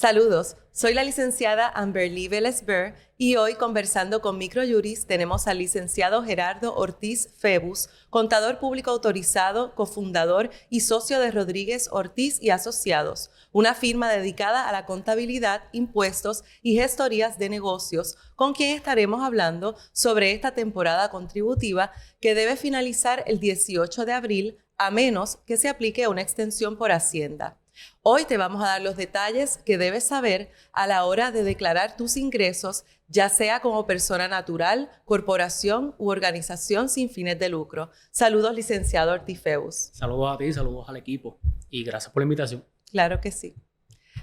Saludos, soy la licenciada Amberly Vélez-Ber y hoy conversando con Microjuris tenemos al licenciado Gerardo Ortiz Febus, contador público autorizado, cofundador y socio de Rodríguez Ortiz y Asociados, una firma dedicada a la contabilidad, impuestos y gestorías de negocios, con quien estaremos hablando sobre esta temporada contributiva que debe finalizar el 18 de abril a menos que se aplique una extensión por Hacienda. Hoy te vamos a dar los detalles que debes saber a la hora de declarar tus ingresos, ya sea como persona natural, corporación u organización sin fines de lucro. Saludos, licenciado Ortiz Febus. Saludos a ti, saludos al equipo y gracias por la invitación. Claro que sí.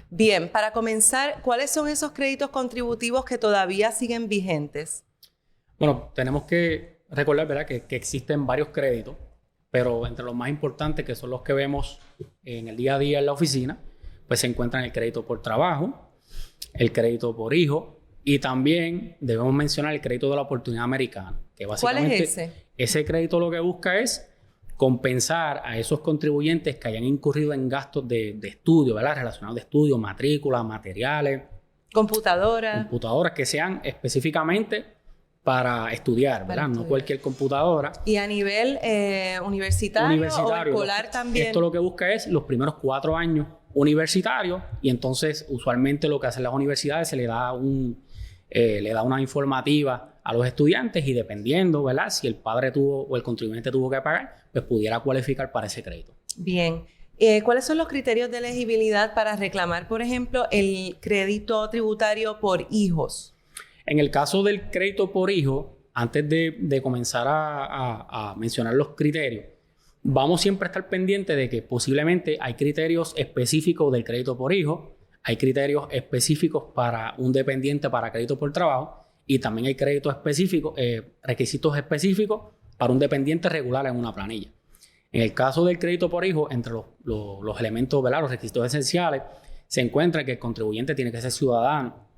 Bien, para comenzar, ¿cuáles son esos créditos contributivos que todavía siguen vigentes? Bueno, tenemos que recordar, ¿verdad?, que existen varios créditos, pero entre los más importantes, que son los que vemos en el día a día en la oficina, pues se encuentran el crédito por trabajo, el crédito por hijo y también debemos mencionar el crédito de la oportunidad americana. Que básicamente, ¿cuál es ese? Ese crédito lo que busca es compensar a esos contribuyentes que hayan incurrido en gastos de estudio, ¿verdad?, relacionados de estudio, matrículas, materiales, computadoras, que sean específicamente para estudiar, ¿verdad? No cualquier computadora. ¿Y a nivel universitario o escolar también? Esto lo que busca es los primeros 4 años universitarios y entonces usualmente lo que hacen las universidades se le da una informativa a los estudiantes y dependiendo, ¿verdad?, si el padre tuvo o el contribuyente tuvo que pagar, pues pudiera cualificar para ese crédito. Bien. ¿Cuáles son los criterios de elegibilidad para reclamar, por ejemplo, el crédito tributario por hijos? En el caso del crédito por hijo, antes de comenzar a mencionar los criterios, vamos siempre a estar pendientes de que posiblemente hay criterios específicos del crédito por hijo, hay criterios específicos para un dependiente para crédito por trabajo y también hay créditos específicos, requisitos específicos para un dependiente regular en una planilla. En el caso del crédito por hijo, entre los elementos, ¿verdad?, los requisitos esenciales, se encuentra que el contribuyente tiene que ser ciudadano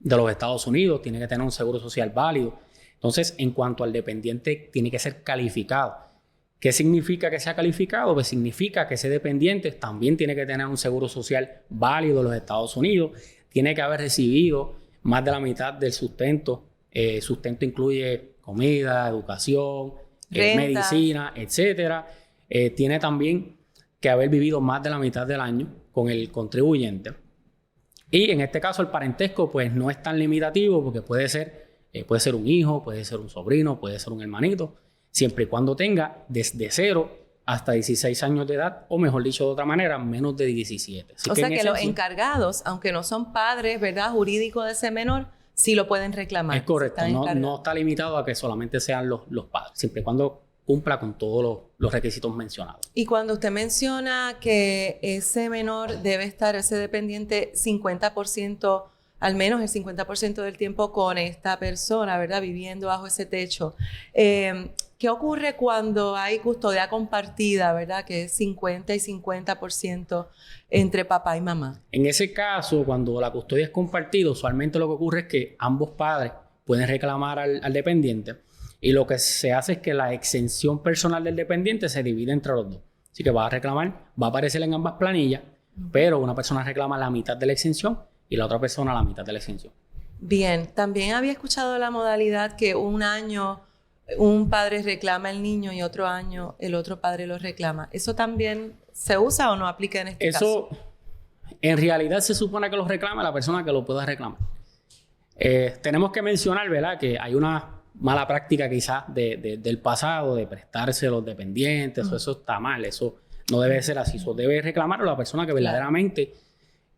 de los Estados Unidos, tiene que tener un seguro social válido. Entonces, en cuanto al dependiente, tiene que ser calificado. ¿Qué significa que sea calificado? Pues significa que ese dependiente también tiene que tener un seguro social válido de los Estados Unidos, tiene que haber recibido más de la mitad del sustento. Sustento incluye comida, educación, medicina, etcétera. Tiene también que haber vivido más de la mitad del año con el contribuyente. Y en este caso el parentesco pues no es tan limitativo porque puede ser un hijo, puede ser un sobrino, puede ser un hermanito, siempre y cuando tenga desde 0 hasta 16 años de edad o mejor dicho de otra manera, menos de 17. O sea que los encargados, aunque no son padres, ¿verdad?, jurídicos de ese menor, sí lo pueden reclamar. Es correcto, no está limitado a que solamente sean los padres, siempre y cuando cumpla con todos los requisitos mencionados. Y cuando usted menciona que ese menor debe estar, ese dependiente, 50%, al menos el 50% del tiempo con esta persona, ¿verdad?, viviendo bajo ese techo. ¿Qué ocurre cuando hay custodia compartida, ¿verdad?, que es 50 y 50% entre papá y mamá? En ese caso, cuando la custodia es compartida, usualmente lo que ocurre es que ambos padres pueden reclamar al dependiente. Y lo que se hace es que la exención personal del dependiente se divide entre los dos. Así que va a reclamar, va a aparecer en ambas planillas, pero una persona reclama la mitad de la exención y la otra persona la mitad de la exención. Bien, también había escuchado la modalidad que un año un padre reclama al niño y otro año el otro padre lo reclama. ¿Eso también se usa o no aplica en este caso? Eso, en realidad se supone que lo reclama la persona que lo pueda reclamar. Tenemos que mencionar, ¿verdad?, que hay una mala práctica quizás del pasado de prestarse a los dependientes. Eso está mal, eso no debe ser así. Eso debe reclamarlo la persona que verdaderamente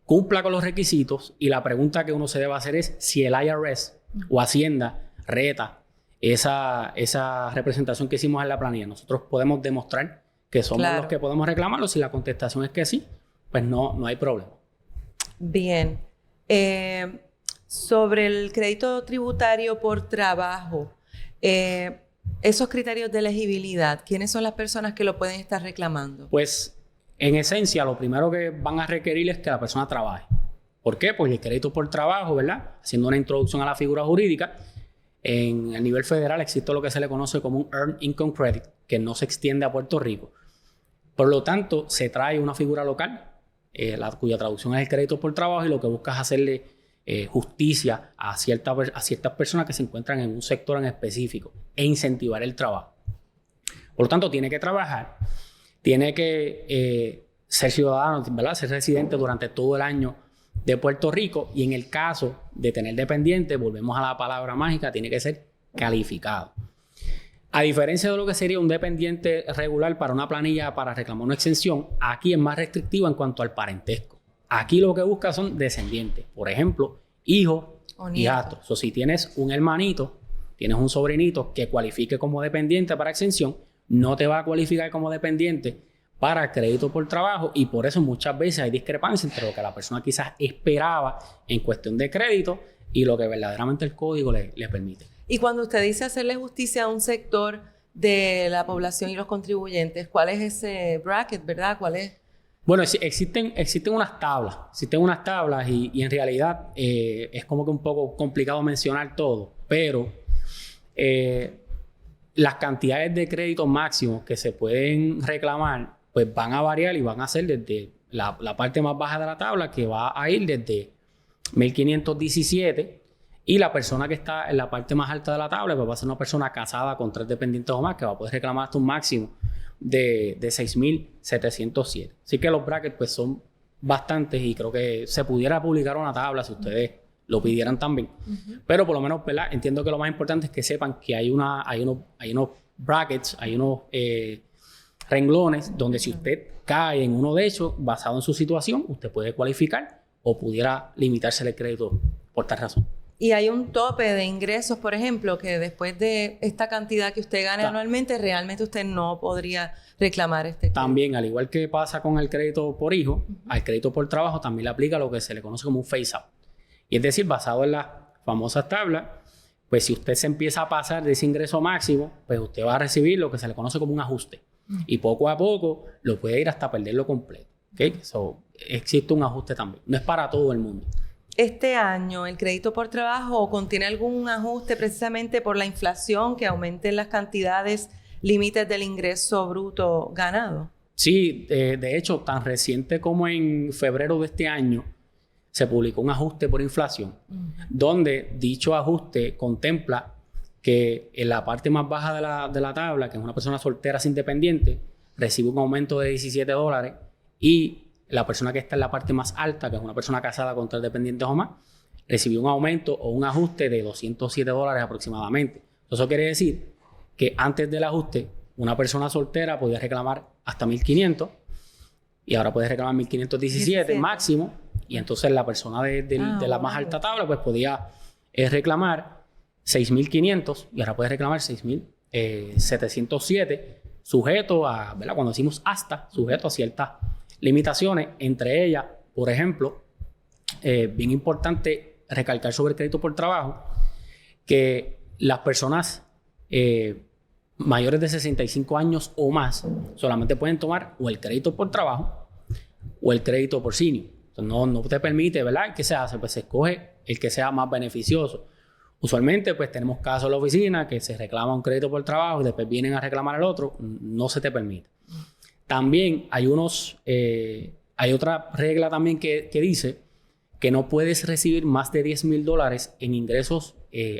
cumpla con los requisitos y la pregunta que uno se debe hacer es si el IRS o Hacienda reta esa representación que hicimos en la planilla. Nosotros podemos demostrar que somos los que podemos reclamarlo. Si la contestación es que sí, pues no hay problema. Bien. Sobre el crédito tributario por trabajo, esos criterios de elegibilidad, ¿quiénes son las personas que lo pueden estar reclamando? Pues, en esencia, lo primero que van a requerir es que la persona trabaje. ¿Por qué? Porque el crédito por trabajo, ¿verdad?, haciendo una introducción a la figura jurídica, en el nivel federal existe lo que se le conoce como un Earned Income Credit, que no se extiende a Puerto Rico. Por lo tanto, se trae una figura local cuya traducción es el crédito por trabajo, y lo que busca es hacerle justicia a ciertas personas que se encuentran en un sector en específico e incentivar el trabajo. Por lo tanto, tiene que trabajar, tiene que ser ciudadano, ¿verdad? Ser residente durante todo el año de Puerto Rico, y en el caso de tener dependiente, volvemos a la palabra mágica, tiene que ser calificado. A diferencia de lo que sería un dependiente regular para una planilla para reclamar una exención, aquí es más restrictivo en cuanto al parentesco. Aquí lo que busca son descendientes, por ejemplo, hijos y hijastros. O si tienes un hermanito, tienes un sobrinito que cualifique como dependiente para exención, no te va a cualificar como dependiente para crédito por trabajo, y por eso muchas veces hay discrepancia entre lo que la persona quizás esperaba en cuestión de crédito y lo que verdaderamente el código le permite. Y cuando usted dice hacerle justicia a un sector de la población y los contribuyentes, ¿cuál es ese bracket, verdad? ¿Cuál es? Bueno, existen unas tablas y en realidad es como que un poco complicado mencionar todo, pero las cantidades de créditos máximos que se pueden reclamar pues van a variar y van a ser desde la parte más baja de la tabla, que va a ir desde 1.517, y la persona que está en la parte más alta de la tabla pues va a ser una persona casada con 3 dependientes o más, que va a poder reclamar hasta un máximo de 6.707. Así que los brackets pues son bastantes, y creo que se pudiera publicar una tabla si ustedes lo pidieran también. Pero por lo menos, ¿verdad? Entiendo que lo más importante es que sepan que hay unos brackets, hay unos renglones donde si usted cae en uno de ellos, basado en su situación, usted puede cualificar o pudiera limitarse el crédito por tal razón. Y hay un tope de ingresos, por ejemplo, que después de esta cantidad que usted gane anualmente, realmente usted no podría reclamar este crédito. También, al igual que pasa con el crédito por hijo, al crédito por trabajo también le aplica lo que se le conoce como un phase out. Y es decir, basado en las famosas tablas, pues si usted se empieza a pasar de ese ingreso máximo, pues usted va a recibir lo que se le conoce como un ajuste. Y poco a poco lo puede ir hasta perderlo completo. ¿Okay? So, existe un ajuste también. No es para todo el mundo. ¿Este año el crédito por trabajo contiene algún ajuste precisamente por la inflación, que aumenten las cantidades límites del ingreso bruto ganado? Sí, de hecho, tan reciente como en febrero de este año, se publicó un ajuste por inflación, donde dicho ajuste contempla que en la parte más baja de la tabla, que es una persona soltera sin dependiente, recibe un aumento de $17, y la persona que está en la parte más alta, que es una persona casada con 3 dependientes o más, recibió un aumento o un ajuste de $207 aproximadamente. Eso quiere decir que antes del ajuste, una persona soltera podía reclamar hasta 1.500, y ahora puede reclamar 1.517 máximo, y entonces la persona de la más alta tabla pues podía reclamar 6.500, y ahora puede reclamar 6.707, sujeto a, ¿verdad? Cuando decimos hasta, sujeto a ciertas limitaciones, entre ellas, por ejemplo, bien importante recalcar sobre el crédito por trabajo, que las personas mayores de 65 años o más solamente pueden tomar o el crédito por trabajo o el crédito por senior. Entonces, no te permite, ¿verdad? ¿Qué se hace? Pues se escoge el que sea más beneficioso. Usualmente, pues tenemos casos en la oficina que se reclama un crédito por trabajo y después vienen a reclamar el otro. No se te permite. También hay otra regla también que dice que no puedes recibir más de $10,000 en ingresos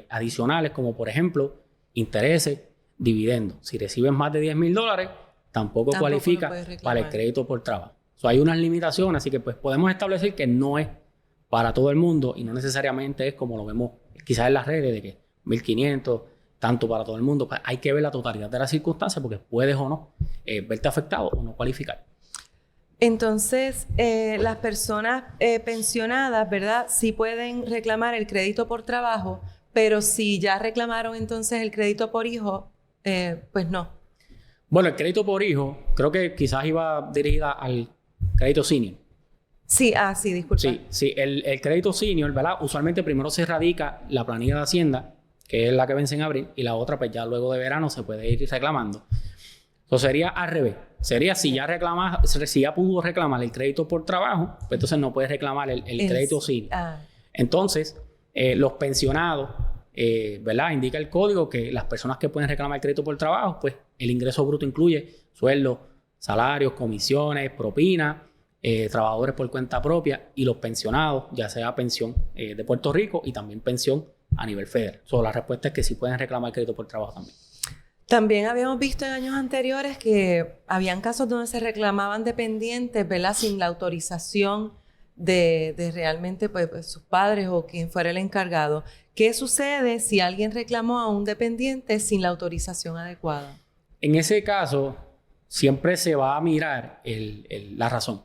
adicionales, como por ejemplo intereses, dividendos. Si recibes más de $10,000, tampoco cualifica para el crédito por trabajo. Hay unas limitaciones, así que pues podemos establecer que no es para todo el mundo, y no necesariamente es como lo vemos quizás en las redes de que 1.500, tanto para todo el mundo. Pues hay que ver la totalidad de las circunstancias, porque puedes o no verte afectado o no cualificar. Entonces, las personas pensionadas, ¿verdad? Sí pueden reclamar el crédito por trabajo, pero si ya reclamaron entonces el crédito por hijo, pues no. Bueno, el crédito por hijo, creo que quizás iba dirigida al crédito senior. Sí, sí, disculpa. Sí, el crédito senior, ¿verdad? Usualmente primero se radica la planilla de Hacienda, que es la que vence en abril, y la otra, pues ya luego de verano se puede ir reclamando. Entonces sería al revés. Sería si ya pudo reclamar el crédito por trabajo, pues entonces no puede reclamar el crédito senior. Entonces, los pensionados, ¿verdad? Indica el código que las personas que pueden reclamar el crédito por trabajo, pues el ingreso bruto incluye sueldos, salarios, comisiones, propinas, trabajadores por cuenta propia y los pensionados, ya sea pensión de Puerto Rico y también pensión a nivel federal. La respuesta es que sí pueden reclamar crédito por trabajo también. También habíamos visto en años anteriores que habían casos donde se reclamaban dependientes, ¿verdad? Sin la autorización de realmente pues, sus padres o quien fuera el encargado. ¿Qué sucede si alguien reclamó a un dependiente sin la autorización adecuada? En ese caso, siempre se va a mirar la razón.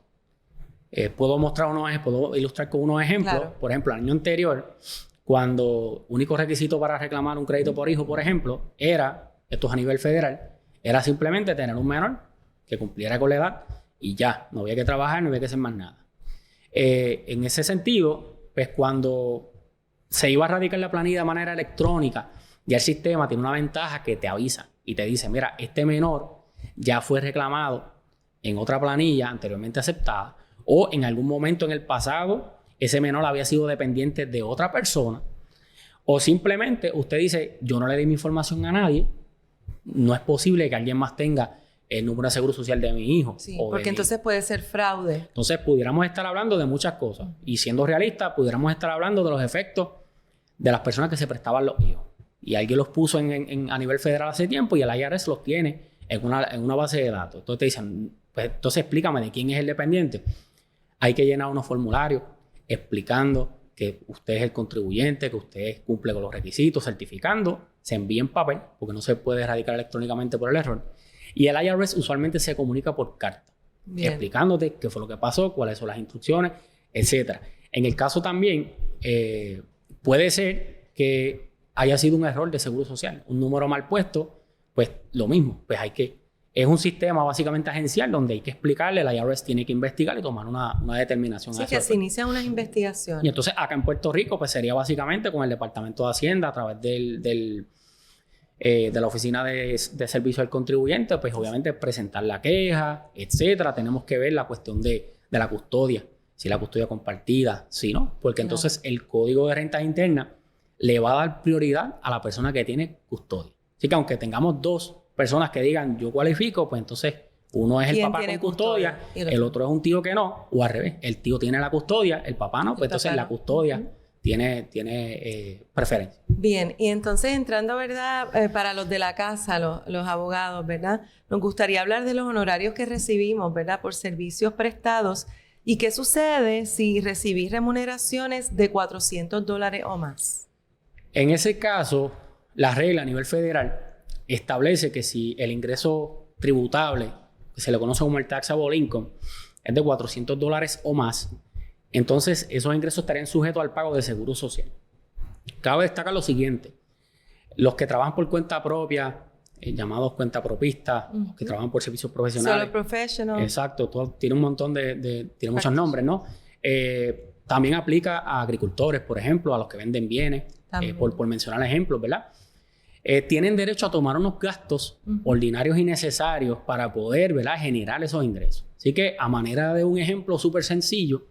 Puedo ilustrar con unos ejemplos. Claro. Por ejemplo, el año anterior, cuando único requisito para reclamar un crédito por hijo, por ejemplo, esto es a nivel federal, era simplemente tener un menor que cumpliera con la edad y ya, no había que trabajar, no había que hacer más nada. En ese sentido, pues cuando se iba a radicar la planilla de manera electrónica, ya el sistema tiene una ventaja que te avisa y te dice, mira, este menor ya fue reclamado en otra planilla anteriormente aceptada o en algún momento en el pasado ese menor había sido dependiente de otra persona o simplemente usted dice, yo no le di mi información a nadie, no es posible que alguien más tenga el número de seguro social de mi hijo. Sí, porque entonces puede ser fraude. Entonces pudiéramos estar hablando de muchas cosas y siendo realistas pudiéramos estar hablando de los efectos de las personas que se prestaban los hijos y alguien los puso a nivel federal hace tiempo y el IRS los tiene en una base de datos. Entonces te dicen, pues entonces explícame de quién es el dependiente. Hay que llenar unos formularios explicando que usted es el contribuyente, que usted cumple con los requisitos, certificando, se envía en papel, porque no se puede erradicar electrónicamente por el error. Y el IRS usualmente se comunica por carta, explicándote qué fue lo que pasó, cuáles son las instrucciones, etc. En el caso también, puede ser que haya sido un error de seguro social, un número mal puesto, pues lo mismo, pues es un sistema básicamente agencial donde hay que explicarle, el IRS tiene que investigar y tomar una determinación. Sí, que se inician unas investigaciones. Y entonces acá en Puerto Rico pues sería básicamente con el Departamento de Hacienda a través de la Oficina de Servicio al Contribuyente, pues obviamente presentar la queja, etcétera. Tenemos que ver la cuestión de la custodia, si la custodia compartida, si no, porque entonces el Código de Rentas Internas le va a dar prioridad a la persona que tiene custodia. Así que aunque tengamos dos personas que digan yo cualifico, pues entonces uno es el papá con custodia, el otro es un tío que no, o al revés, el tío tiene la custodia, el papá no, pues entonces la custodia tiene preferencia. Bien, y entonces entrando, ¿verdad? Para los de la casa, los abogados, ¿verdad? Nos gustaría hablar de los honorarios que recibimos, ¿verdad? Por servicios prestados. ¿Y qué sucede si recibís remuneraciones de $400 o más? En ese caso, la regla a nivel federal establece que si el ingreso tributable, que se le conoce como el taxable income, es de $400 o más, entonces esos ingresos estarían sujetos al pago de seguro social. Cabe destacar lo siguiente: los que trabajan por cuenta propia, llamados cuentapropistas, los que trabajan por servicios profesionales. Solo professional. Exacto, tiene un montón tiene muchos nombres, ¿no? También aplica a agricultores, por ejemplo, a los que venden bienes, por mencionar ejemplos, ¿verdad? Tienen derecho a tomar unos gastos ordinarios y necesarios para poder, ¿verdad?, generar esos ingresos. Así que, a manera de un ejemplo súper sencillo,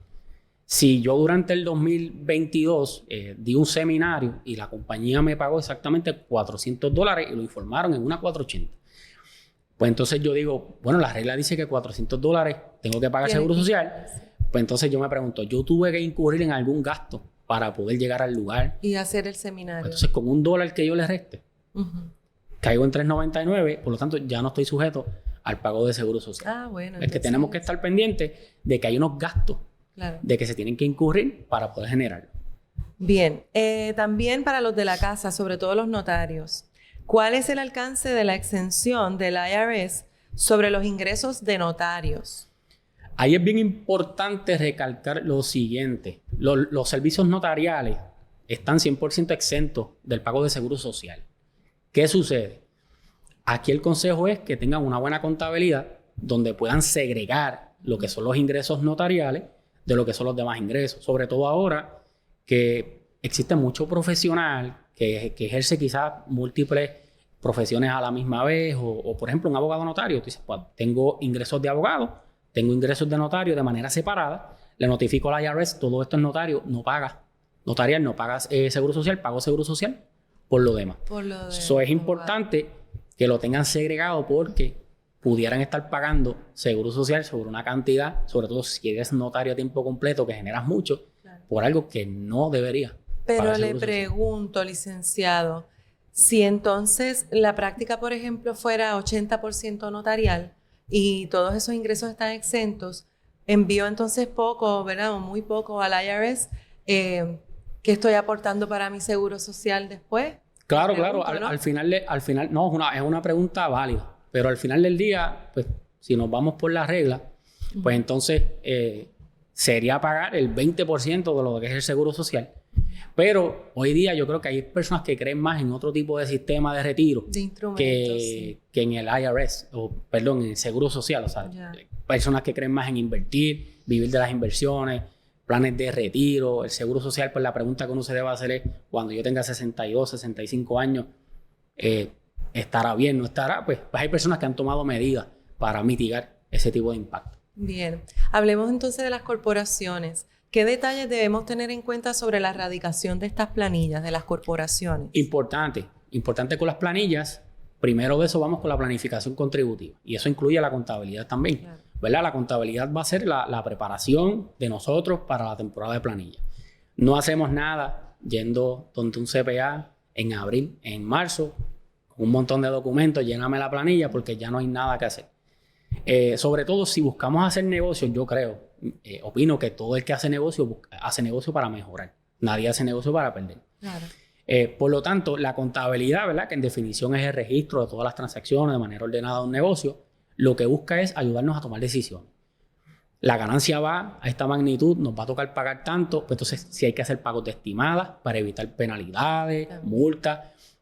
si yo durante el 2022 di un seminario y la compañía me pagó exactamente $400 y lo informaron en una 480, pues entonces yo digo, bueno, la regla dice que $400 tengo que pagar seguro social. Pues entonces yo me pregunto, ¿yo tuve que incurrir en algún gasto para poder llegar al lugar y hacer el seminario? Pues entonces, con $1 que yo le reste, caigo en $3.99, por lo tanto ya no estoy sujeto al pago de seguro social. Bueno. Es que tenemos que estar pendientes de que hay unos gastos de que se tienen que incurrir para poder generarlo. Bien, también para los de la casa, sobre todo los notarios, ¿cuál es el alcance de la exención del IRS sobre los ingresos de notarios? Ahí es bien importante recalcar lo siguiente: los servicios notariales están 100% exentos del pago de seguro social. ¿Qué sucede? Aquí el consejo es que tengan una buena contabilidad donde puedan segregar lo que son los ingresos notariales de lo que son los demás ingresos. Sobre todo ahora que existe mucho profesional que ejerce quizás múltiples profesiones a la misma vez o por ejemplo, un abogado notario. Tú dices, pues tengo ingresos de abogado, tengo ingresos de notario de manera separada, le notifico al IRS, todo esto es notario, no paga notarial, no pagas seguro social, pago seguro social por lo demás. Eso es importante que lo tengan segregado porque pudieran estar pagando seguro social sobre una cantidad, sobre todo si eres notario a tiempo completo, que generas mucho, por algo que no debería. Pero le pregunto, licenciado, si entonces la práctica, por ejemplo, fuera 80% notarial y todos esos ingresos están exentos, envío entonces poco, ¿verdad? O muy poco al IRS, ¿qué estoy aportando para mi seguro social después? Claro, claro. Al final, no, es una pregunta válida. Pero al final del día, pues, si nos vamos por la regla, pues entonces sería pagar el 20% de lo que es el seguro social. Pero hoy día yo creo que hay personas que creen más en otro tipo de sistema de retiro que en el IRS, en el seguro social. O sea, personas que creen más en invertir, vivir de las inversiones, planes de retiro, el seguro social. Pues la pregunta que uno se debe hacer es, cuando yo tenga 62, 65 años, ¿estará bien? ¿No estará? Pues hay personas que han tomado medidas para mitigar ese tipo de impacto. Bien. Hablemos entonces de las corporaciones. ¿Qué detalles debemos tener en cuenta sobre la erradicación de estas planillas de las corporaciones? Importante con las planillas. Primero de eso vamos con la planificación contributiva. Y eso incluye la contabilidad también. Claro. ¿Verdad? La contabilidad va a ser la preparación de nosotros para la temporada de planilla. No hacemos nada yendo donde un CPA en abril, en marzo, con un montón de documentos, lléname la planilla porque ya no hay nada que hacer. Sobre todo si buscamos hacer negocios, yo opino que todo el que hace negocio para mejorar. Nadie hace negocio para perder. Claro. Por lo tanto, la contabilidad, ¿verdad? Que en definición es el registro de todas las transacciones de manera ordenada de un negocio, lo que busca es ayudarnos a tomar decisiones. La ganancia va a esta magnitud, nos va a tocar pagar tanto, pues entonces si hay que hacer pagos de estimadas para evitar penalidades, multas,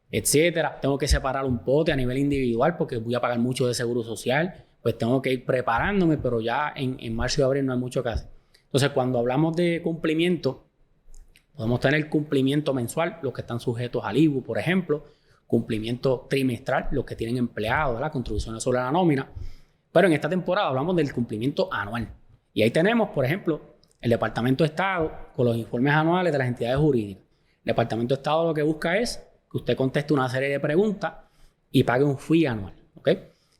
etcétera. Tengo que separar un pote a nivel individual porque voy a pagar mucho de seguro social, pues tengo que ir preparándome, pero ya en marzo y abril no hay mucho que hacer. Entonces, cuando hablamos de cumplimiento, podemos tener cumplimiento mensual, los que están sujetos al IVU, por ejemplo, cumplimiento trimestral, los que tienen empleados, las contribuciones sobre la nómina. Pero en esta temporada hablamos del cumplimiento anual. Y ahí tenemos, por ejemplo, el Departamento de Estado con los informes anuales de las entidades jurídicas. El Departamento de Estado lo que busca es que usted conteste una serie de preguntas y pague un fee anual. ¿Ok?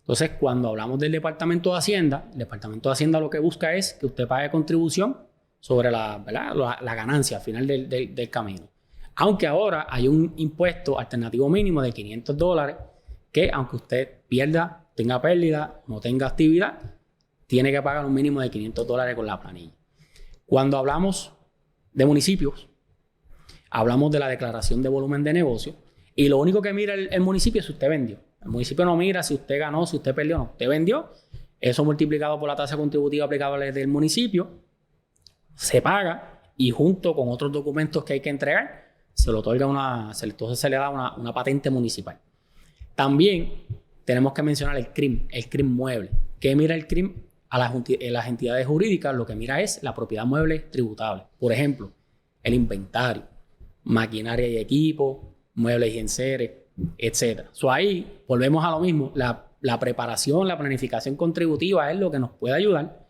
Entonces, cuando hablamos del Departamento de Hacienda, el Departamento de Hacienda lo que busca es que usted pague contribución sobre la ganancia al final del camino. Aunque ahora hay un impuesto alternativo mínimo de $500 que, aunque usted pierda, tenga pérdida, no tenga actividad, tiene que pagar un mínimo de $500 con la planilla. Cuando hablamos de municipios, hablamos de la declaración de volumen de negocio y lo único que mira el municipio es si usted vendió. El municipio no mira si usted ganó, si usted perdió, no. Usted vendió, eso multiplicado por la tasa contributiva aplicable del municipio, se paga y junto con otros documentos que hay que entregar, se le otorga entonces se le da una patente municipal. También tenemos que mencionar el CRIM mueble. ¿Qué mira el CRIM? A las entidades jurídicas lo que mira es la propiedad mueble tributable. Por ejemplo, el maquinaria y equipo, muebles y enseres, etc. Ahí volvemos a lo mismo. La preparación, la planificación contributiva es lo que nos puede ayudar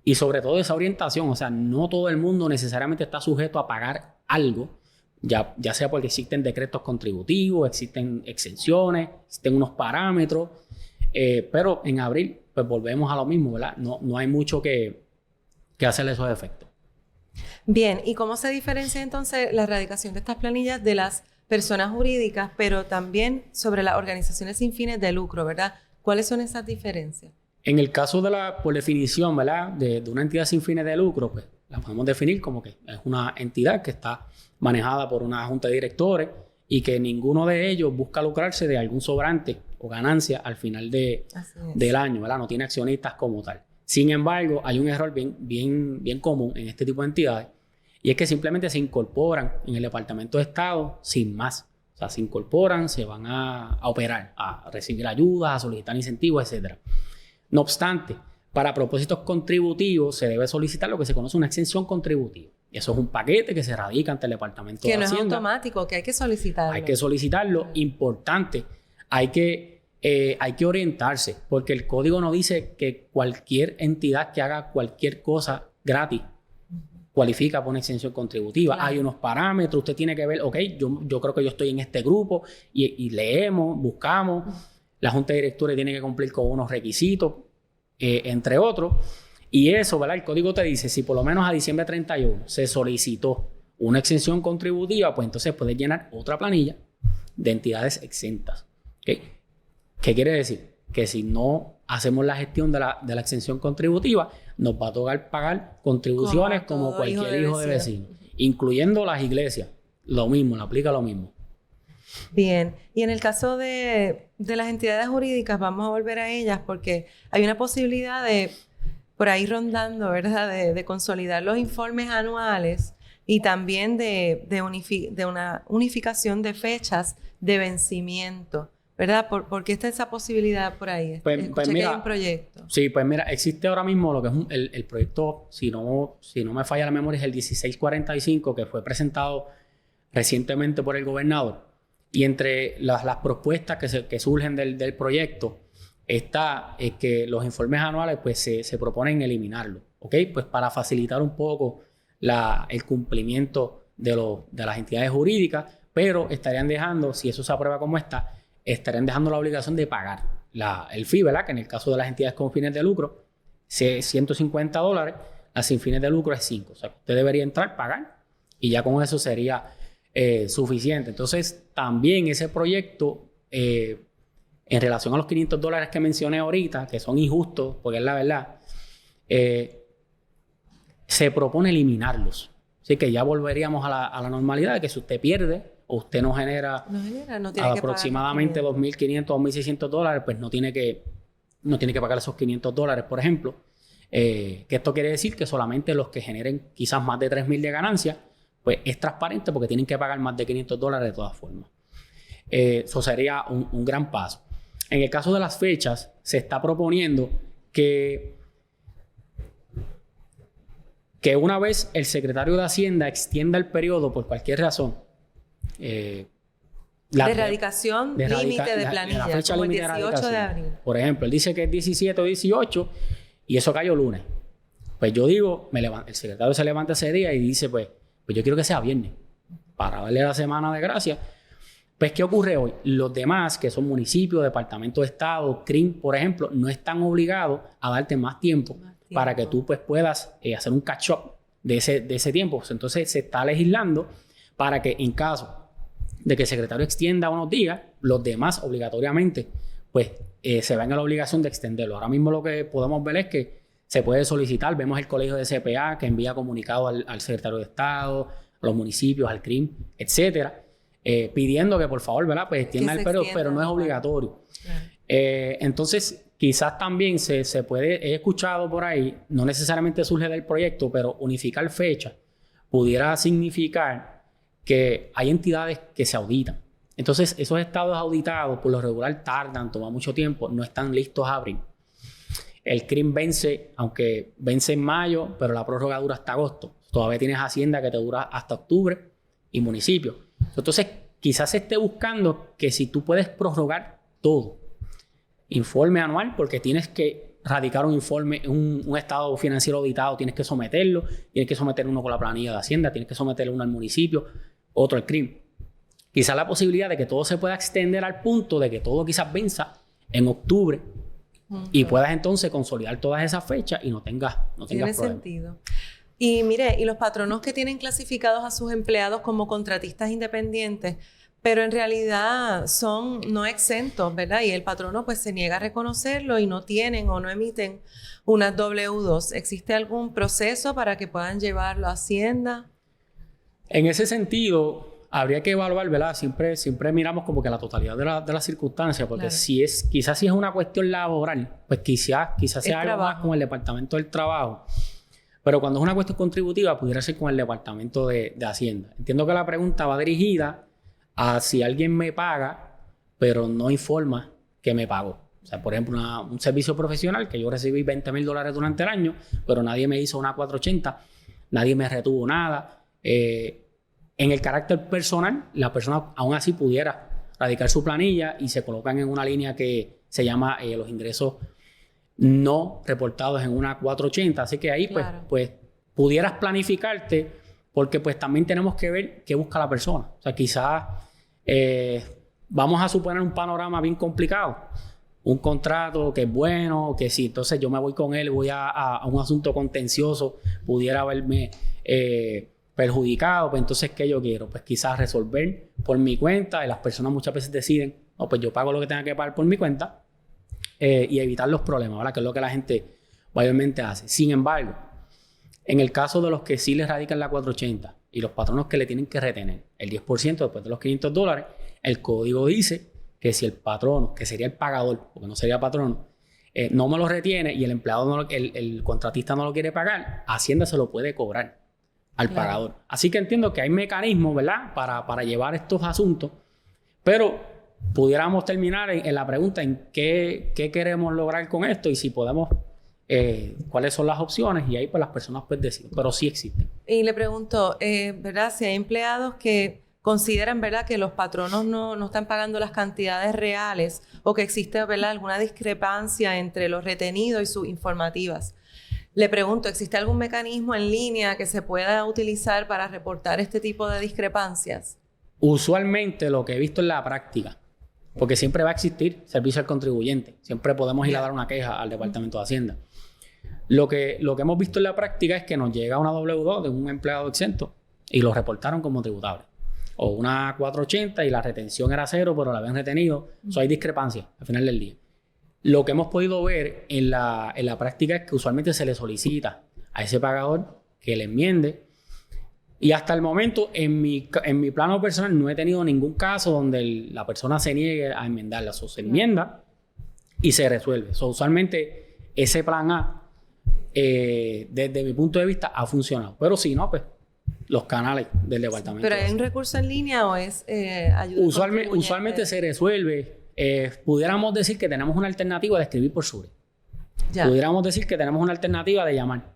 y sobre todo esa orientación. O sea, no todo el mundo necesariamente está sujeto a pagar algo, ya sea porque existen decretos contributivos, existen exenciones, existen unos parámetros, pero en abril pues volvemos a lo mismo, ¿verdad? No hay mucho que hacerle esos efectos. Bien, ¿y cómo se diferencia entonces la erradicación de estas planillas de las personas jurídicas, pero también sobre las organizaciones sin fines de lucro, ¿verdad? ¿Cuáles son esas diferencias? En el caso por definición, ¿verdad? De una entidad sin fines de lucro, pues la podemos definir como que es una entidad que está manejada por una junta de directores y que ninguno de ellos busca lucrarse de algún sobrante o ganancia al final del año, ¿verdad? No tiene accionistas como tal. Sin embargo, hay un error bien común en este tipo de entidades y es que simplemente se incorporan en el Departamento de Estado sin más. O sea, se incorporan, se van a operar, a recibir ayudas, a solicitar incentivos, etc. No obstante, para propósitos contributivos se debe solicitar lo que se conoce una exención contributiva. Y eso es un paquete que se radica ante el Departamento de Hacienda. Que no es automático, que hay que solicitarlo. Hay que solicitarlo. Importante, hay que orientarse, porque el código no dice que cualquier entidad que haga cualquier cosa gratis cualifica por una exención contributiva. Claro. Hay unos parámetros, usted tiene que ver, ok, yo creo que yo estoy en este grupo y leemos, buscamos. la Junta de Directores tiene que cumplir con unos requisitos, entre otros. Y eso, ¿verdad? El código te dice, si por lo menos a diciembre 31 se solicitó una exención contributiva, pues entonces puedes llenar otra planilla de entidades exentas. ¿Okay? ¿Qué quiere decir? Que si no hacemos la gestión de la exención contributiva, nos va a tocar pagar contribuciones como cualquier hijo de vecino, incluyendo las iglesias. Lo mismo, le aplica lo mismo. Bien, y en el caso de las entidades jurídicas, vamos a volver a ellas porque hay una posibilidad de, por ahí rondando, ¿verdad?, de consolidar los informes anuales y también de una unificación de fechas de vencimiento, ¿verdad? ¿Por qué está esa posibilidad por ahí? Pues Escuché mira, que hay un proyecto. Sí, pues mira, existe ahora mismo lo que es el proyecto, si no me falla la memoria, es el 1645, que fue presentado recientemente por el gobernador. Y entre las propuestas que surgen del proyecto está que los informes anuales pues se proponen eliminarlos, ¿ok? Pues para facilitar un poco el cumplimiento de las entidades jurídicas, pero estarían dejando, si eso se aprueba como está, estarían dejando la obligación de pagar el fee, ¿verdad? Que en el caso de las entidades con fines de lucro, $150, las sin fines de lucro es 5. O sea, usted debería entrar, pagar, y ya con eso sería suficiente. Entonces, también ese proyecto, en relación a los $500 que mencioné ahorita, que son injustos, porque es la verdad, se propone eliminarlos. Así que ya volveríamos a la normalidad de que si usted pierde o usted no genera aproximadamente $2.500, $2.600, pues no tiene que pagar esos $500, por ejemplo. Que esto quiere decir que solamente los que generen quizás más de $3.000 de ganancia, pues es transparente porque tienen que pagar más de $500 de todas formas. Eso sería un gran paso. En el caso de las fechas, se está proponiendo que una vez el secretario de Hacienda extienda el periodo por cualquier razón, de erradicación límite de planilla, la fecha como el límite 18 de abril. Por ejemplo, él dice que es 17 o 18 y eso cayó lunes. Pues yo digo, el secretario se levanta ese día y dice, pues yo quiero que sea viernes para darle la semana de gracia. Pues, ¿qué ocurre hoy? Los demás, que son municipios, departamentos de estado, CRIM, por ejemplo, no están obligados a darte más tiempo para que tú pues, puedas hacer un catch-up de ese tiempo. Pues, entonces, se está legislando para que en caso de que el secretario extienda unos días, los demás obligatoriamente pues se ven a la obligación de extenderlo. Ahora mismo lo que podemos ver es que se puede solicitar, vemos el colegio de CPA que envía comunicado al secretario de Estado, a los municipios, al CRIM, etcétera, pidiendo que por favor, ¿verdad? Pues extienda el periodo, pero no es obligatorio. Claro. Entonces, quizás también se puede, he escuchado por ahí, no necesariamente surge del proyecto, pero unificar fechas pudiera significar que hay entidades que se auditan. Entonces, esos estados auditados, por lo regular, tardan, toma mucho tiempo, no están listos a abrir. El CRIM vence, aunque vence en mayo, pero la prórroga dura hasta agosto. Todavía tienes Hacienda que te dura hasta octubre y municipios. Entonces, quizás se esté buscando que si tú puedes prorrogar todo, informe anual, porque tienes que radicar un informe, un estado financiero auditado, tienes que someterlo, tienes que someter uno con la planilla de Hacienda, tienes que someter uno al municipio, otro al CRIM. Quizás la posibilidad de que todo se pueda extender al punto de que todo quizás venza en octubre y puedas entonces consolidar todas esas fechas y no tengas Tiene sentido. Y mire, y los patronos que tienen clasificados a sus empleados como contratistas independientes, pero en realidad son no exentos, ¿verdad? Y el patrono pues se niega a reconocerlo y no tienen o no emiten unas W2. ¿Existe algún proceso para que puedan llevarlo a Hacienda? En ese sentido, habría que evaluar, ¿verdad? Siempre miramos como que la totalidad de las circunstancias, porque claro, quizás si es una cuestión laboral, pues quizás sea algo más con el Departamento del Trabajo. Pero cuando es una cuestión contributiva, pudiera ser con el Departamento de Hacienda. Entiendo que la pregunta va dirigida a si alguien me paga, pero no informa que me pagó. O sea, por ejemplo, un servicio profesional que yo recibí $20,000 durante el año, pero nadie me hizo una 480, nadie me retuvo nada. En el carácter personal, la persona aún así pudiera radicar su planilla y se colocan en una línea que se llama los ingresos no reportados en una 480. Así que ahí claro, pues pudieras planificarte porque pues también tenemos que ver qué busca la persona. O sea, quizás vamos a suponer un panorama bien complicado. Un contrato que es bueno, que si entonces yo me voy con él, voy a un asunto contencioso, pudiera haberme perjudicado, pues entonces, ¿qué yo quiero? Pues quizás resolver por mi cuenta, y las personas muchas veces deciden, no, pues yo pago lo que tenga que pagar por mi cuenta y evitar los problemas, ¿verdad? Que es lo que la gente mayormente hace. Sin embargo, en el caso de los que sí les radican la 480 y los patronos que le tienen que retener el 10% después de los $500, el código dice que si el patrono, que sería el pagador, porque no sería patrono, no me lo retiene y el empleado, el contratista no lo quiere pagar, Hacienda se lo puede cobrar al pagador. Así que entiendo que hay mecanismos, ¿verdad?, para llevar estos asuntos, pero pudiéramos terminar en la pregunta en qué queremos lograr con esto y si podemos, cuáles son las opciones, y ahí pues las personas pues deciden, pero sí existen. Y le pregunto, ¿verdad?, si hay empleados que consideran, ¿verdad?, que los patronos no están pagando las cantidades reales o que existe, ¿verdad?, alguna discrepancia entre los retenidos y sus informativas. Le pregunto, ¿existe algún mecanismo en línea que se pueda utilizar para reportar este tipo de discrepancias? Usualmente lo que he visto en la práctica, porque siempre va a existir servicio al contribuyente, siempre podemos ir a dar una queja al Departamento de Hacienda. Lo que hemos visto en la práctica es que nos llega una W2 de un empleado exento y lo reportaron como tributable. O una 480 y la retención era 0, pero la habían retenido. Hay discrepancias al final del día. Lo que hemos podido ver en la práctica es que usualmente se le solicita a ese pagador que le enmiende. Y hasta el momento, en mi plano personal, no he tenido ningún caso donde la persona se niegue a enmendarla. Se enmienda y se resuelve. Usualmente ese plan A, desde mi punto de vista, ha funcionado. Pero si no, pues los canales del departamento. ¿Pero hay un recurso en línea o es ayuda? Usualmente se resuelve. Pudiéramos decir que tenemos una alternativa de escribir por Suri. Pudiéramos decir que tenemos una alternativa de llamar.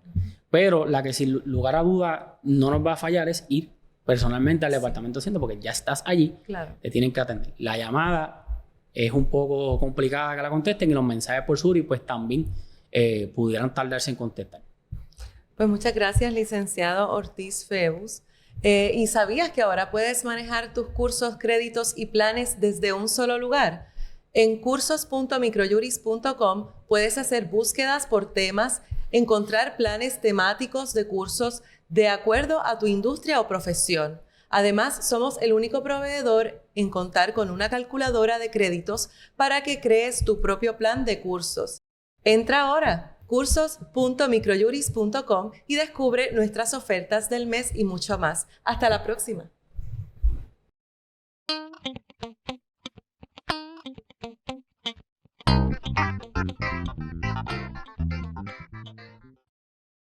Pero la que sin lugar a duda no nos va a fallar es ir personalmente al Departamento de Hacienda, porque ya estás allí, te tienen que atender. La llamada es un poco complicada que la contesten, y los mensajes por Suri pues también pudieran tardarse en contestar. Pues muchas gracias, licenciado Ortiz Febus. ¿Y sabías que ahora puedes manejar tus cursos, créditos y planes desde un solo lugar? En cursos.microjuris.com puedes hacer búsquedas por temas, encontrar planes temáticos de cursos de acuerdo a tu industria o profesión. Además, somos el único proveedor en contar con una calculadora de créditos para que crees tu propio plan de cursos. Entra ahora cursos.microjuris.com y descubre nuestras ofertas del mes y mucho más. Hasta la próxima.